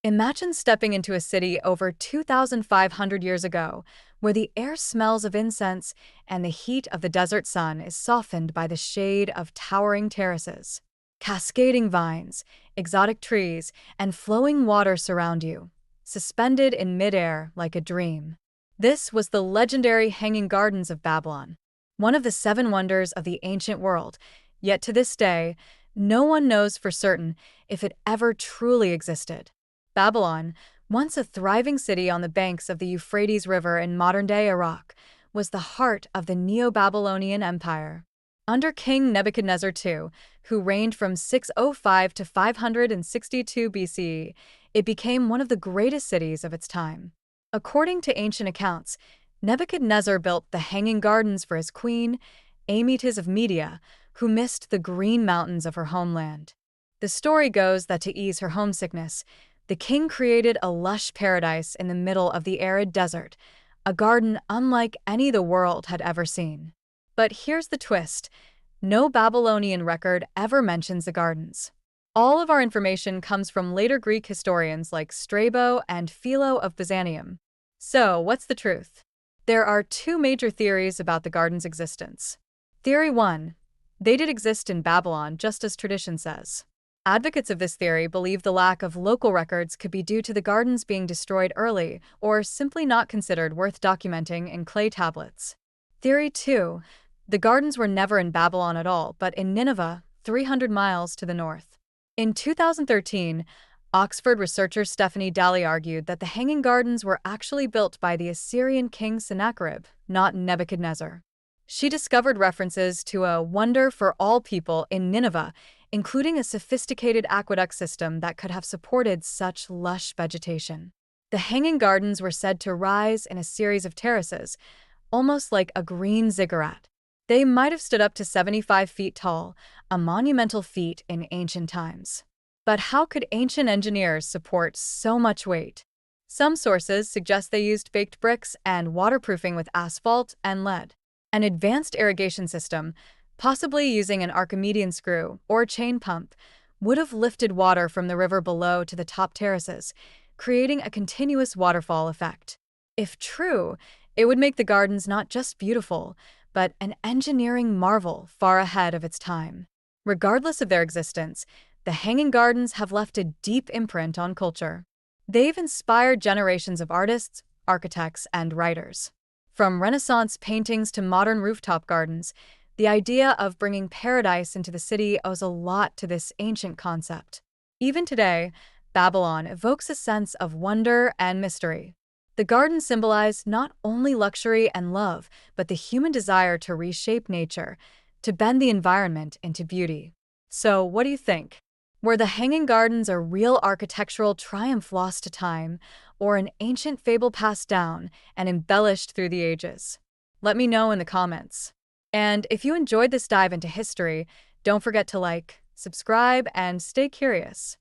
Imagine stepping into a city over 2,500 years ago, where the air smells of incense and the heat of the desert sun is softened by the shade of towering terraces. Cascading vines, exotic trees, and flowing water surround you, suspended in midair like a dream. This was the legendary Hanging Gardens of Babylon, one of the seven wonders of the ancient world, yet to this day, no one knows for certain if it ever truly existed. Babylon, once a thriving city on the banks of the Euphrates River in modern-day Iraq, was the heart of the Neo-Babylonian Empire. Under King Nebuchadnezzar II, who reigned from 605 to 562 BCE, it became one of the greatest cities of its time. According to ancient accounts, Nebuchadnezzar built the Hanging Gardens for his queen, Amytas of Media, who missed the green mountains of her homeland. The story goes that to ease her homesickness, the king created a lush paradise in the middle of the arid desert, a garden unlike any the world had ever seen. But here's the twist. No Babylonian record ever mentions the gardens. All of our information comes from later Greek historians like Strabo and Philo of Byzantium. So, what's the truth? There are two major theories about the garden's existence. Theory 1. They did exist in Babylon just as tradition says. Advocates of this theory believe the lack of local records could be due to the gardens being destroyed early or simply not considered worth documenting in clay tablets. Theory 2. The gardens were never in Babylon at all, but in Nineveh, 300 miles to the north. In 2013, Oxford researcher Stephanie Daly argued that the Hanging Gardens were actually built by the Assyrian king Sennacherib, not Nebuchadnezzar. She discovered references to a wonder for all people in Nineveh, including a sophisticated aqueduct system that could have supported such lush vegetation. The Hanging Gardens were said to rise in a series of terraces, almost like a green ziggurat. They might have stood up to 75 feet tall, a monumental feat in ancient times. But how could ancient engineers support so much weight? Some sources suggest they used baked bricks and waterproofing with asphalt and lead. An advanced irrigation system, possibly using an Archimedean screw or chain pump, would have lifted water from the river below to the top terraces, creating a continuous waterfall effect. If true, it would make the gardens not just beautiful, but an engineering marvel far ahead of its time. Regardless of their existence, the Hanging Gardens have left a deep imprint on culture. They've inspired generations of artists, architects, and writers. From Renaissance paintings to modern rooftop gardens, the idea of bringing paradise into the city owes a lot to this ancient concept. Even today, Babylon evokes a sense of wonder and mystery. The gardens symbolize not only luxury and love, but the human desire to reshape nature, to bend the environment into beauty. So, what do you think? Were the Hanging Gardens a real architectural triumph lost to time, or an ancient fable passed down and embellished through the ages? Let me know in the comments. And if you enjoyed this dive into history, don't forget to like, subscribe, and stay curious.